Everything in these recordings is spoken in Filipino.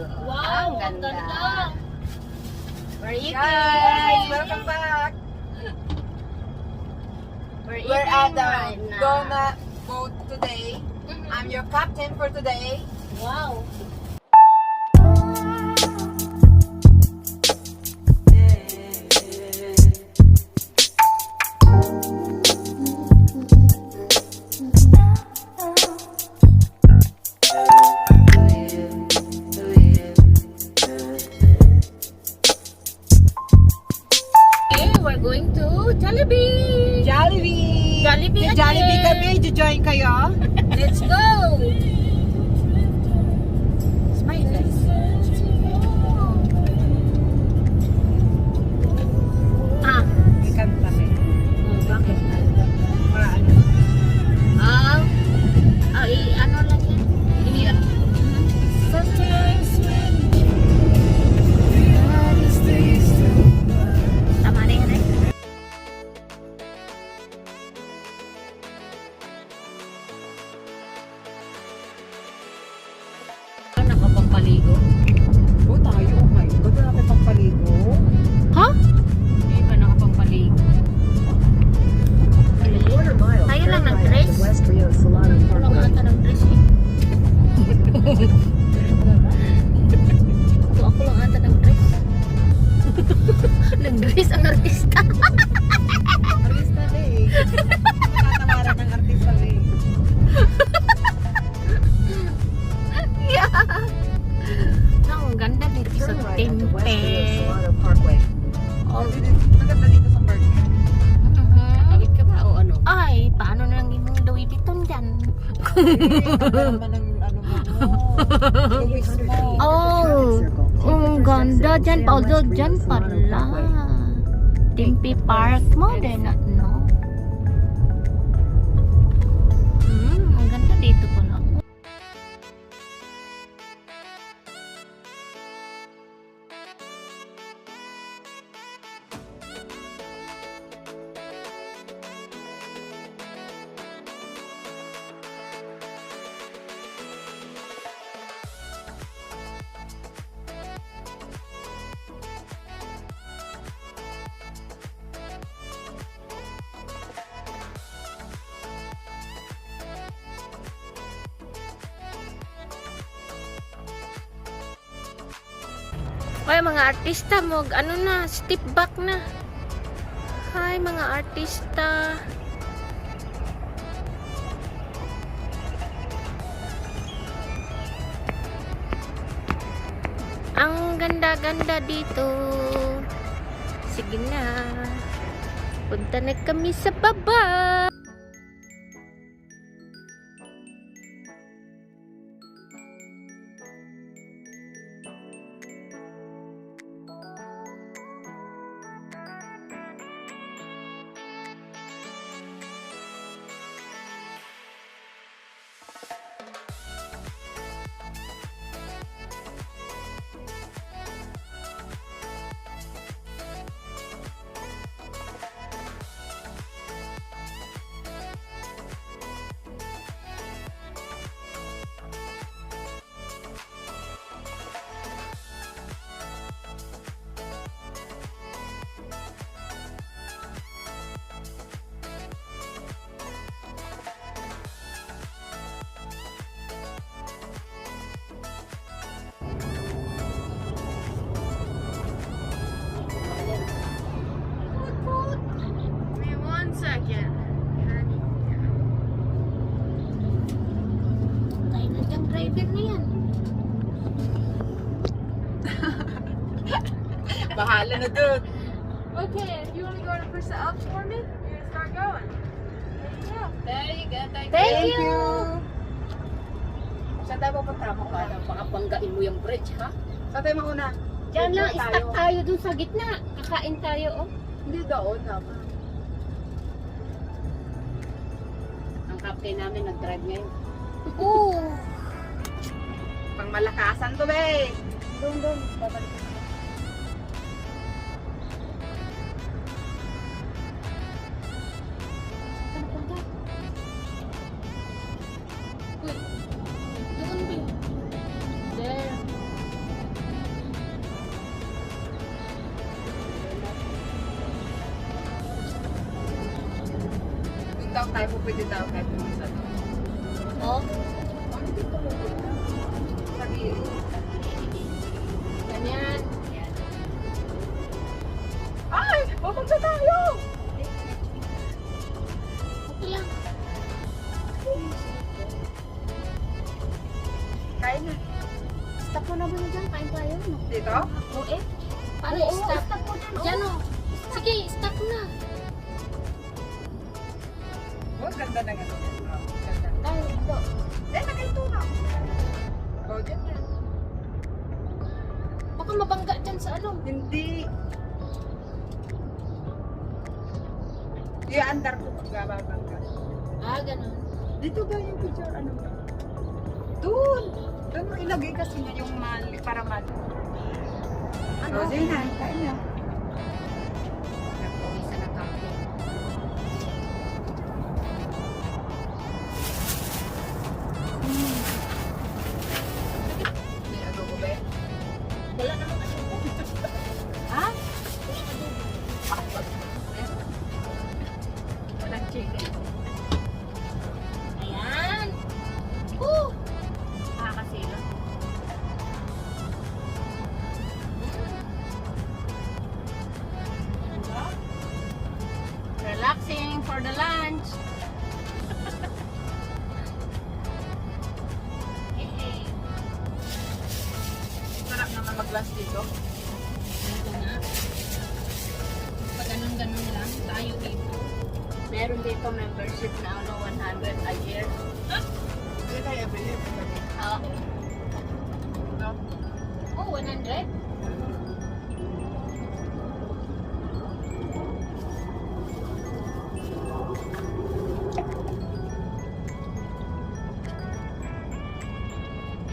view. Wow, Ang ang ganda. We're eating. Guys, welcome back. We're We're eating at the right now. Goma boat today. I'm your captain for today. Wow. We're going to Jollibee. Jollibee! Jollibee Yung Jollibee again. kami, join kayo. Let's go. Smile guys. Ah, Ikan kami. bakit? Para ano? Ano lang yan? Ini-ano? Tama na yan eh. Nakapampaligo. Oh, tayo. Oh my God, wala kayo pang paligo. Ha? Hindi pa nakapampaligo. Tayo lang ng dress. Walang ata ng dress eh. Ito ako lang ata ng dress. Nag-dress ang artista. Artista na eh. Nakatamaran ng artista na eh. Yeah. Ang ganda dito sa Tempe. Oh. Maganda dito sa park. Kakawit ka ba o ano? Ay, paano na lang yung Louis Vuitton dyan? Ganda naman ng ano mo. Louis mo. Oh, ang ganda dyan. Although dyan pala. Tempe Park mo din, no? Ang ganda dito pala. Hoy mga artista mo, ano na, step back na. Hi mga artista. Ang ganda-ganda dito. Sige na. Punta na kami sa baba. Driver na yan. Bahala na dun. Okay, if you want to go to push the Alps for me, you're going to start going. There you go. Thank you. Saan tayo pupunta mo? Baka banggain mo yung bridge, ha? Saan tayo mauna? Diyan lang, Dito stuck tayo dun sa gitna. Kakain tayo, oh. Hindi doon naman. Ang captain namin nag-drive ngayon. Oo. Pang malakasan to, be. Doon. Babalik. Saan punta? Uy. Doon, Bin. There. lang tayo pupwede daw kahit pumunta doon. Oh, Ano dito pupunta? Lagi. ganyan. Ay! Pupunta tayo! Okay lang. Kain na. Stop mo na ba dyan? Kain tayo, no? Dito? Oo, eh. Para Oo, stop. stop mo dyan, oh. Diyan, oh. Sige, stop na. Oh, ganda na ganda. Oh, ganda. Tayo, ito. Nakaito na. Oh, dyan na. Baka mabangga dyan sa ano. Hindi. I-andar ko pag gababangga. Ah, ganun. Dito ba yung picture? Ano ba? Doon! Doon mo ilagay kasi niya yung mali para mali. Ano? Oh, sige na. Kain na. Isa na kape. May adobo ba yan? Wala naman kasi. Ha? Wala adobo. Walang chicken. Ayan. Nakakasila. Relaxing for the lunch. Eh, Sarap naman mag-lunch dito. ito na. Pag ganun-ganun lang, tayo dito. Meron dito membership na 100 a year. Hindi tayo everyday. Ah, No? oh, 100?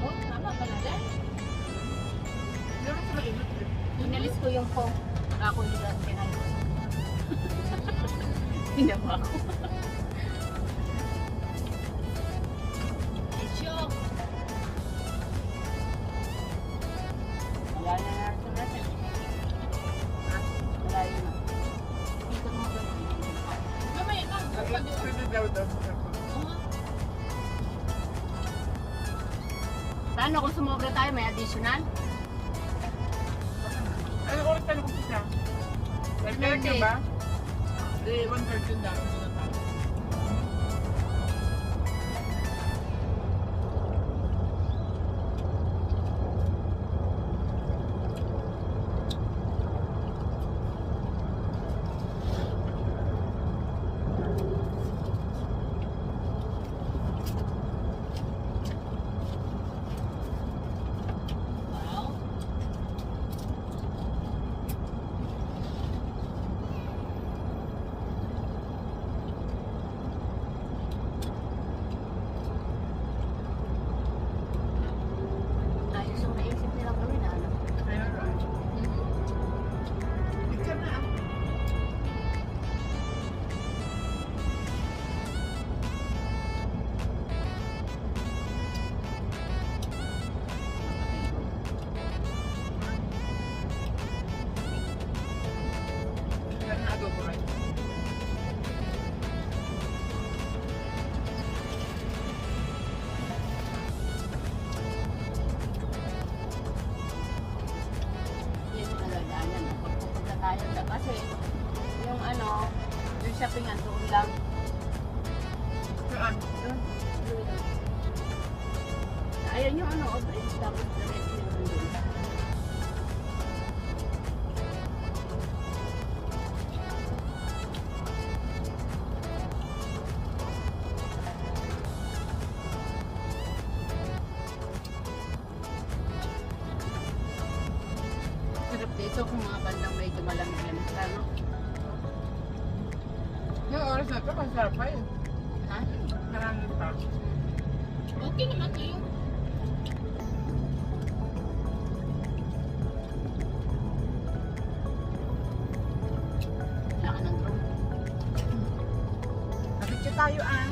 Oh, tama pala dyan. Meron sa mainit. Inalis ko yung phone. Ako yung pinalis. Hinawa ko. Shock. Wala na natin natin. Wala yun. Ikot mo ba? Mamaya na. Pwede daw daw. Paano kung sumobra tayo, may additional? Ano oras tayo mag-umpisa? 1:30 ba? Hindi, 1:30 yung dami na tayo. Wow. Ayos yung naisip nilang gawin, ano? Ayun, right. Picture na. Meron na adobo, right? Yun yung nagagaanan. Pag pupunta tayo na kasi yung ano, yung shoppingan doon lang. Saan? Doon. Ayun yung ano, bridge tapos diretso yung doon. Sarap dito kung mga bandang medyo malamig-lamig lang, no? Yung oras na ito, masarap pa yun. Ha? Marami pa. Okay naman yun. Wala ka ng drone. Nabityo tayo ah.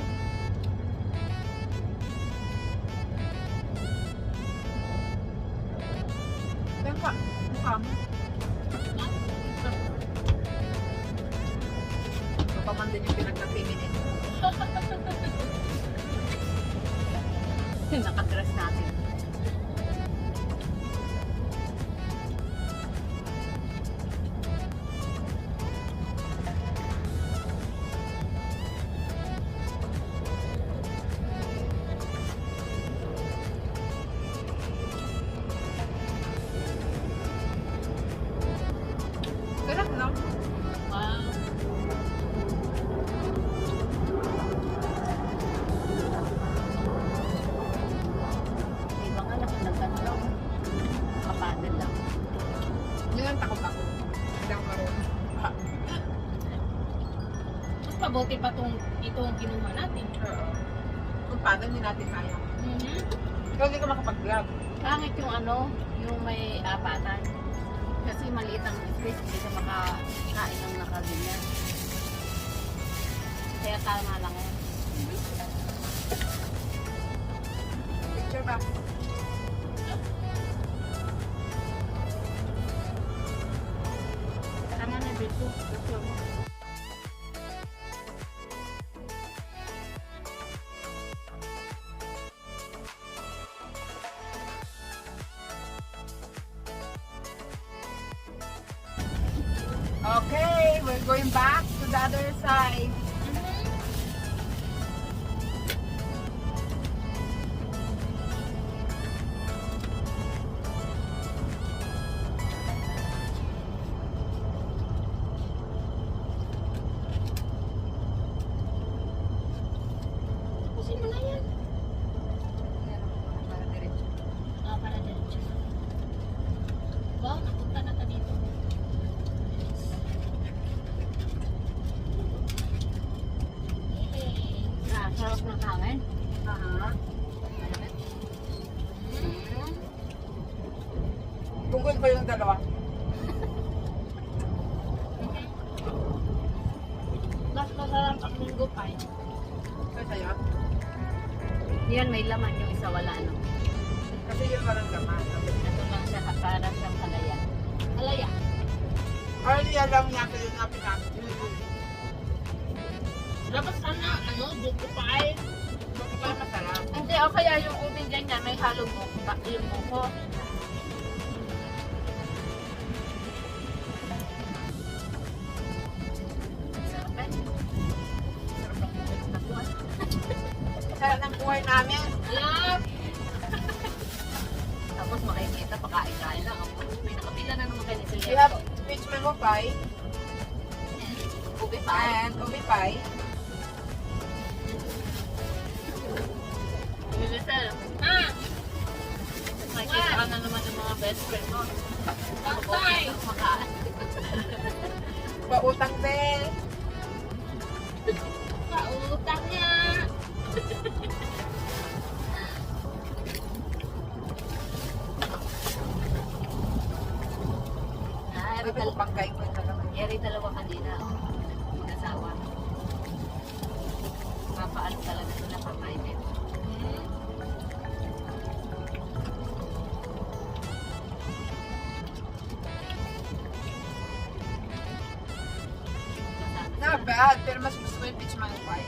Yan pa, mukha mo. Ito pa man din yung pinagka-feminine. Nakadress natin. Sarap, no? Wow. Iba nga nakalagkan lang. Kapadal lang. Yun ang takot ako. Hindi ako marunong. Mas mabuti pa itong kinuha natin. Oo. Kung paano hindi natin kaya. Mhm. Ikaw hindi ka makapag-vlog. Pangit yung yung may apatan. Kasi maliit ang space, hindi ka makakain ng nakaganyan. Kaya tama lang yan. Picture ba? Tama na dito. Okay, we're going back to the other side. Pusin mo na yan. Para diretso. Para diretso. Wow, napunta na ta dito. Yay. Sarap ng hangin. Aha. Tungkol pa yung dalawa. Mas masarap ang linggo pa eh. Kasi sa'yo. Yan, may laman yung isa, wala no. Kasi yun walang laman. Ito lang siya, para siyang kalaya. Alaya. Or alam niya kasi yung natin. Dapat sana, buko pa eh. Bakit pa masarap? Hindi, o kaya yung ubing ganyan, may halong buko, yung buko. Sarap eh. Sarap ng buko ng tapuan. Sarap ng buhay namin. Alam! Tapos makikita, pakain-kain lang. May nakapila na naman kayo ni We Silvia. have peach mango pie Ubi pa. and ubi pie. Militar. Ah! Makikita ka na naman ng mga best friend mo. Patay! Makain. Pautang din. Pautang niya! Eri Sabi ko pangkay ko yung dalawa. dalawa kanina. Mag-asawa. Papaano talaga sila pa-private. Not bad, pero mas gusto ko yung peach mango pie.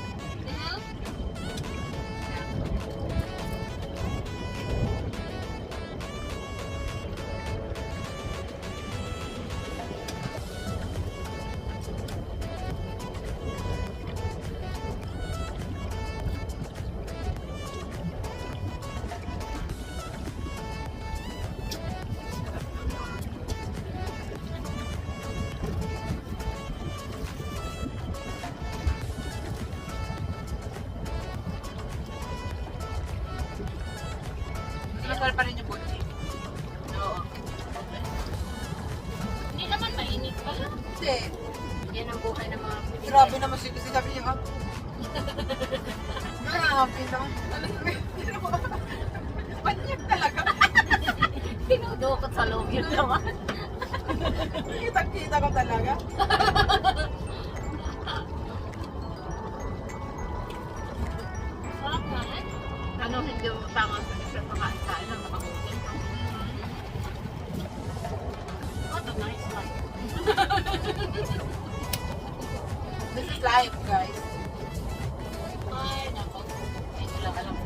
Masarap pa rin yung butchi. Oo. Hindi naman mainit pala. Hindi. Yan ang buhay ng mga Pilipino. Grabe naman siya kasi sabi niya, grabe naman. Panyak talaga. Tinudukot sa loob yun naman. Kitang-kita ko talaga. Sarap nga eh. Ano, hindi mo tama sa pakain-kain ng nakabutin. What a nice life. This is life, guys. Ay, nako. Ay, ko lang alam.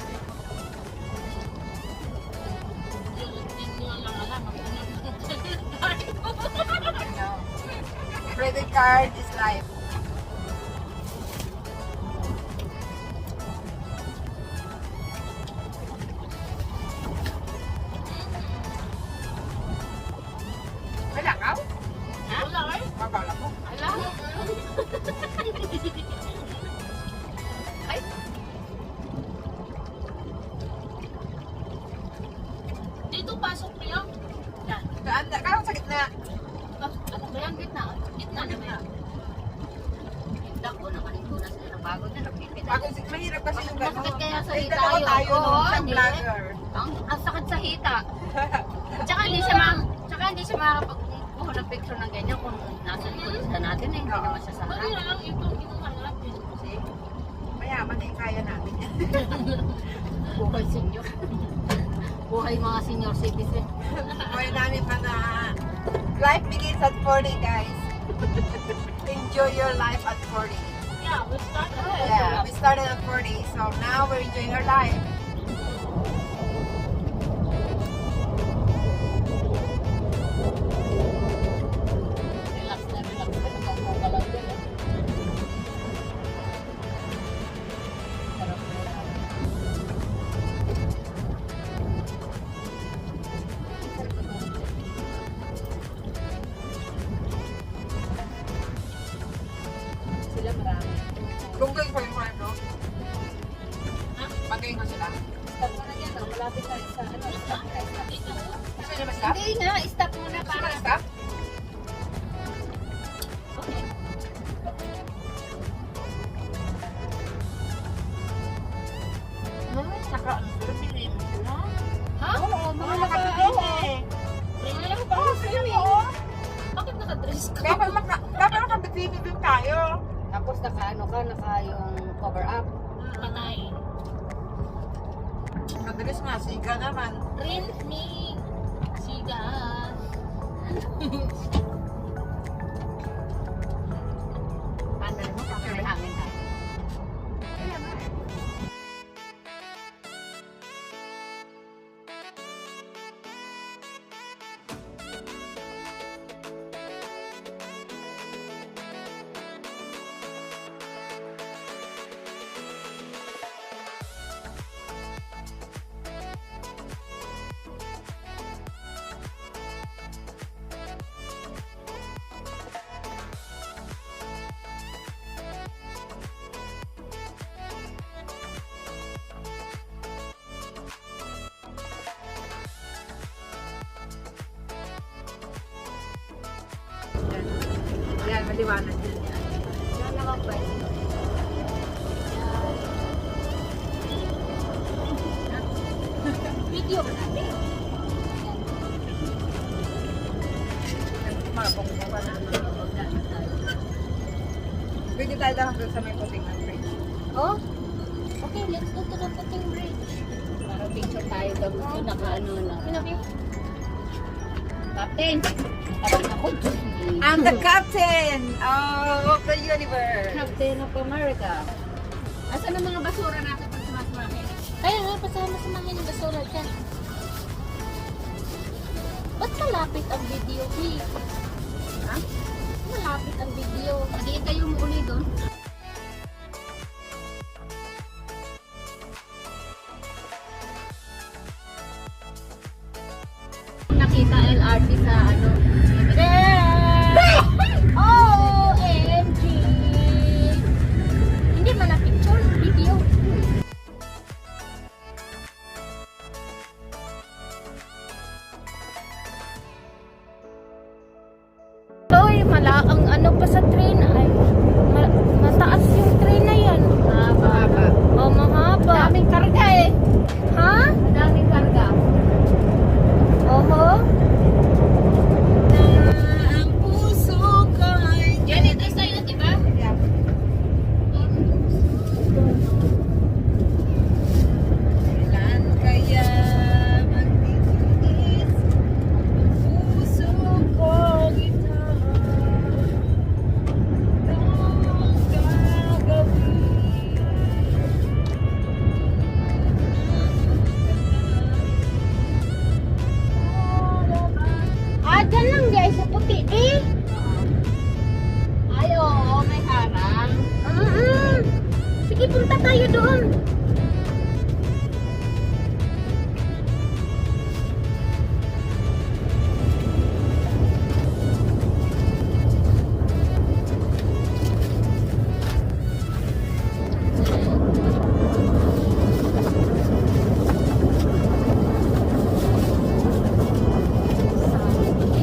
card is life. Wala ka? Ha? Wala eh. Mabala ko. Wala. Ay, Dito pasok niyo. yan. Kaya sa gitna. Ano ba yung gitna? Gitna na ba? Gitna ko naman ito na sila. Napagod na nagpipita. Mahirap kasi yung gano'n. Masakit kaya sa Ay, hita dalawa yun. tayo Oo, nung isang hindi. vlogger. Ang sakit sa hita. Tsaka hindi siya makakapagkuha ng picture ng ganyan kung nasa likod na natin eh. Hindi naman siya sa Pwede harap. na lang itong kinuha natin. Kasi, mayaman eh, kaya natin yan. Buhay senior. Buhay mga senior citizen. Buhay namin mga life begins at 40, guys. Enjoy your life at 40. Yeah, we start Yeah, we started at 40, so now we're enjoying our life. Relax na relax ka. Nakaupo ka lang din eh. Sarap na lang. Sila marami. Lunggay ko yung friend, no? Ha? Bagay nga sila. Stop muna dyan. Malapit na sa ano. Stop na. Dito. Gusto niyo ma-stop? Hindi nga. Stop muna Gusto para. mo stop? Okay. Saka ang swimming sila. Ha? Oo, Mga mga nakapili. Really? Oo, swimming. Oo. Bakit naka-dress ka? Dapat makabitini din tayo. Tapos naka yung cover up. Patay. Madalis nga, siga naman. Rin ni Siga. Paano mo para may hangin tayo? Yan, maliwanag din yan. Yan lang ang pwede. Video ka natin. Mabong-bunga na naman. Pwede tayo lang doon sa may puting ng bridge. Oh, Okay, let's go to the Puting Bridge. para picture tayo daw dito naka-ano na. Pinabi. Captain! Captain ako. I'm the captain of the universe. Captain of America. Asan ang mga basura natin pag sumasmahin? Kaya nga, pasama-samahin yung basura dyan. Ba't malapit ang video, P? Ha? Malapit ang video. Hindi tayo muli doon. Nakita LRT sa ano. OMG! Hindi man na picture, video. Toy, ang ano pa sa train ay mataas yung train na yan. Mahaba. Oh, mahaba. Daming karga eh. Ha? Daming karga. Oho. Ang puso kay... Yan, ito sa'yo, diba? Yeah. Kailan kaya magtitiis ang puso ko ito? tayo doon.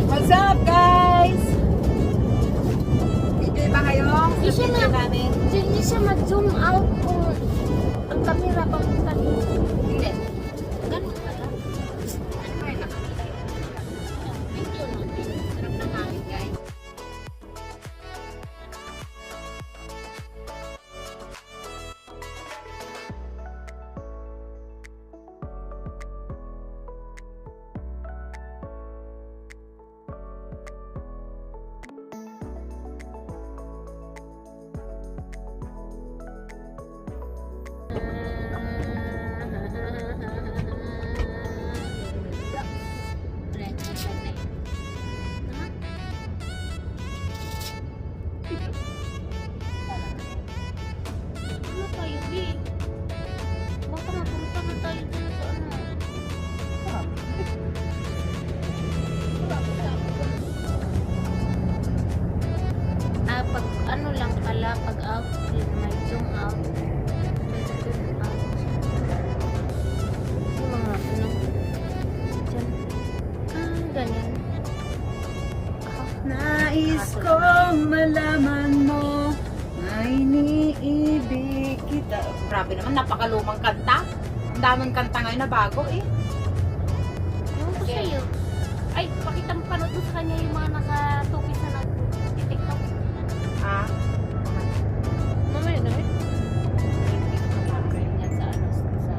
What's up, guys? Enjoy ba kayo? Hindi siya Picture na- namin. Hindi siya mag-zoom out kung ang camera papunta dito. Hindi. Ganun pala. Ano ba yung nakakita? Video natin. Sarap ng hangin, guys. Relaxation na yun. Ha? Ano tayo, B? Baka mapunta na tayo dun sa ano. Pag ano lang pala, pag out, may zoom out. May zoom out. Yung mga ano. Diyan. Ganyan. Nais kong malaman mo ay iniibig kita. Grabe naman, napakalumang kanta. Ang daming kanta ngayon na bago eh. Ewan ko sa'yo. Ay, pakita mo panood mo sa kanya yung mga naka-tupis na nag-tiktok. Ah, Mamaya na eh. Yan sa ano, sa...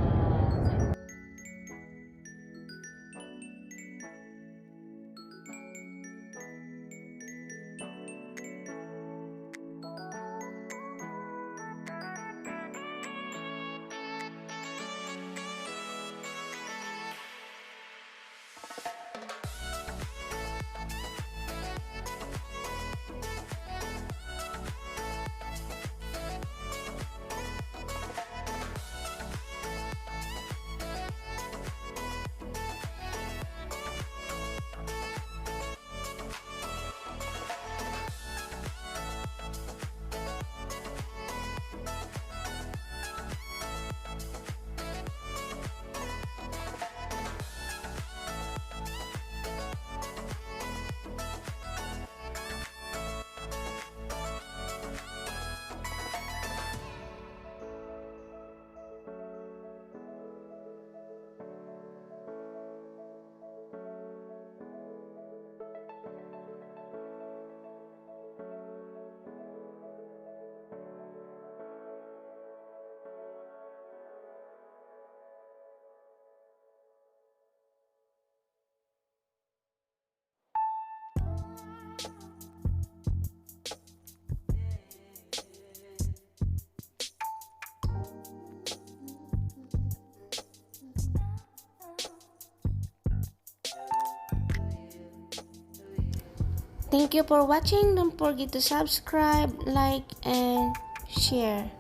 Thank you for watching. Don't forget to subscribe, like, and share.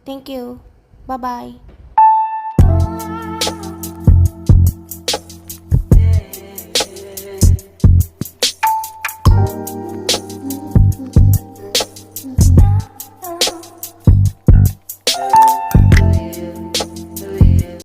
Thank you. Bye-bye.